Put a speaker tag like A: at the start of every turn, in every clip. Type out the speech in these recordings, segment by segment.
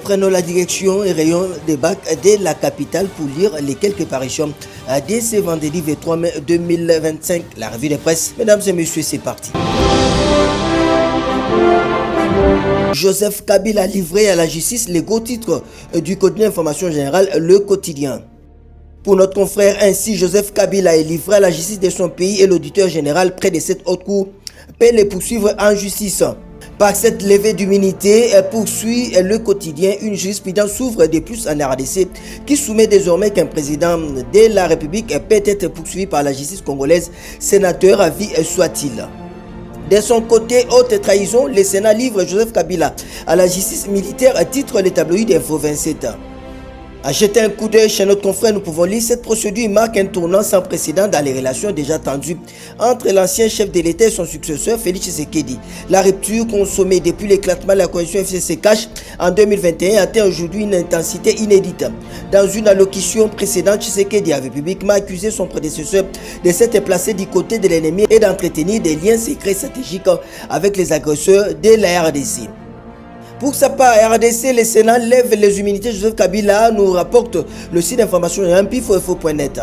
A: prenons la direction et rayon des bacs de la capitale pour lire les quelques parutions dès ce vendredi 23 mai 2025. La revue de presse, mesdames et messieurs, c'est parti. Joseph Kabila a livré à la justice les gros titres du quotidien Information Générale, Le Quotidien. Pour notre confrère, ainsi, Joseph Kabila est livré à la justice de son pays et l'auditeur général près de cette haute cour peut les poursuivre en justice. Par cette levée d'immunité, poursuit Le Quotidien, une jurisprudence s'ouvre de plus en RDC qui soumet désormais qu'un président de la République peut être poursuivi par la justice congolaise, sénateur à vie soit-il. De son côté, haute trahison, le Sénat livre Joseph Kabila à la justice militaire, titre le tabloïd Info 27. À jeter un coup d'œil chez notre confrère, nous pouvons lire cette procédure marque un tournant sans précédent dans les relations déjà tendues entre l'ancien chef de l'État et son successeur Félix Tshisekedi. La rupture consommée depuis l'éclatement de la coalition FCC cash en 2021 atteint aujourd'hui une intensité inédite. Dans une allocution précédente, Tshisekedi avait publiquement accusé son prédécesseur de s'être placé du côté de l'ennemi et d'entretenir des liens secrets stratégiques avec les agresseurs de la RDC. Pour sa part, RDC, le Sénat lève les immunités. Joseph Kabila nous rapporte le site d'information impifo.net.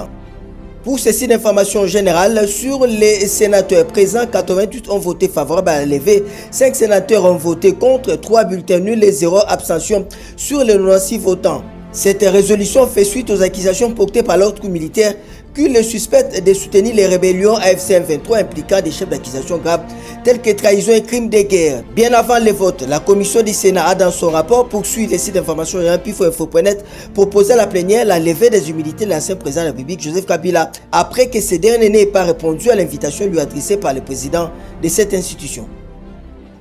A: Pour ce site d'information générale, sur les sénateurs présents, 88 ont voté favorable à la levée, 5 sénateurs ont voté contre, 3 bulletins nuls et 0 abstention sur les 96 votants. Cette résolution fait suite aux accusations portées par l'ordre militaire que le suspect de soutenir les rébellions AFC M23 impliquant des chefs d'accusation graves tels que trahison et crimes de guerre. Bien avant les votes, la commission du Sénat a dans son rapport poursuivi les sites d'information info.net proposé à la plénière la levée des immunités de l'ancien président de la République Joseph Kabila après que ce dernier n'ait pas répondu à l'invitation lui adressée par le président de cette institution.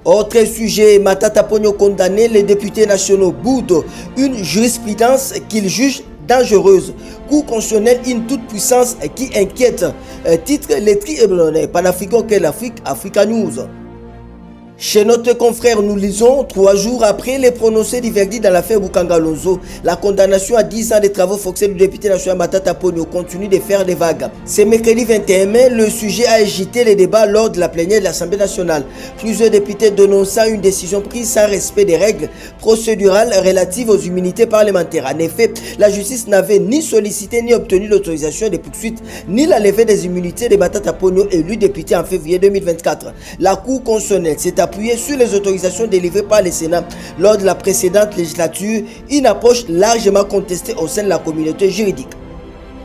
A: Autre sujet, Matata Ponyo condamné les députés nationaux boudent une jurisprudence qu'il juge dangereuse. Cour constitutionnelle, une toute puissance qui inquiète. Titre les tri-hebdomadaires panafricains que l'Afrique, Africa News. Chez notre confrère, nous lisons 3 jours après les prononcés du verdict dans l'affaire Bukanga Lonzo, la condamnation à 10 ans de travaux forcés du député national Matata Ponyo continue de faire des vagues. Ce mercredi 21 mai, le sujet a agité les débats lors de la plénière de l'Assemblée nationale. Plusieurs députés dénonçant une décision prise sans respect des règles procédurales relatives aux immunités parlementaires. En effet, la justice n'avait ni sollicité ni obtenu l'autorisation des poursuites ni la levée des immunités de Matata Ponyo, élu député en février 2024. La Cour constitutionnelle s'est appuyé sur les autorisations délivrées par le Sénat lors de la précédente législature, une approche largement contestée au sein de la communauté juridique.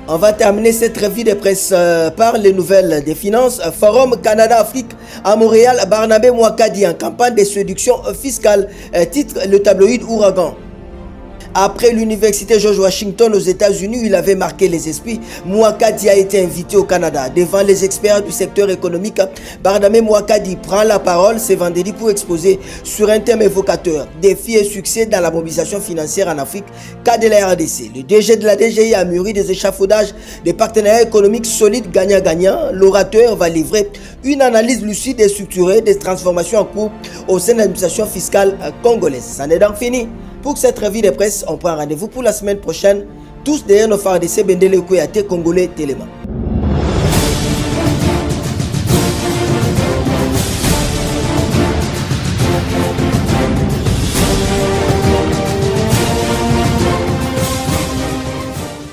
A: On va terminer cette revue de presse par les nouvelles des finances. Forum Canada-Afrique à Montréal, Barnabé Mouakadi en campagne de séduction fiscale, titre le tabloïd Ouragan. Après l'université George Washington aux États-Unis où il avait marqué les esprits, Mouakadi a été invité au Canada. Devant les experts du secteur économique, Barnabé Mouakadi prend la parole ce vendredi pour exposer sur un thème évocateur défis et succès dans la mobilisation financière en Afrique, cas de la RDC. Le DG de la DGI a mûri des échafaudages, des partenariats économiques solides gagnant-gagnant. L'orateur va livrer une analyse lucide et structurée des transformations en cours au sein de l'administration fiscale congolaise. Ça n'est donc fini. Pour cette revue de presse, on prend rendez-vous pour la semaine prochaine. Tous derrière nos phares de CBND, le Kouyaté Congolais Téléma.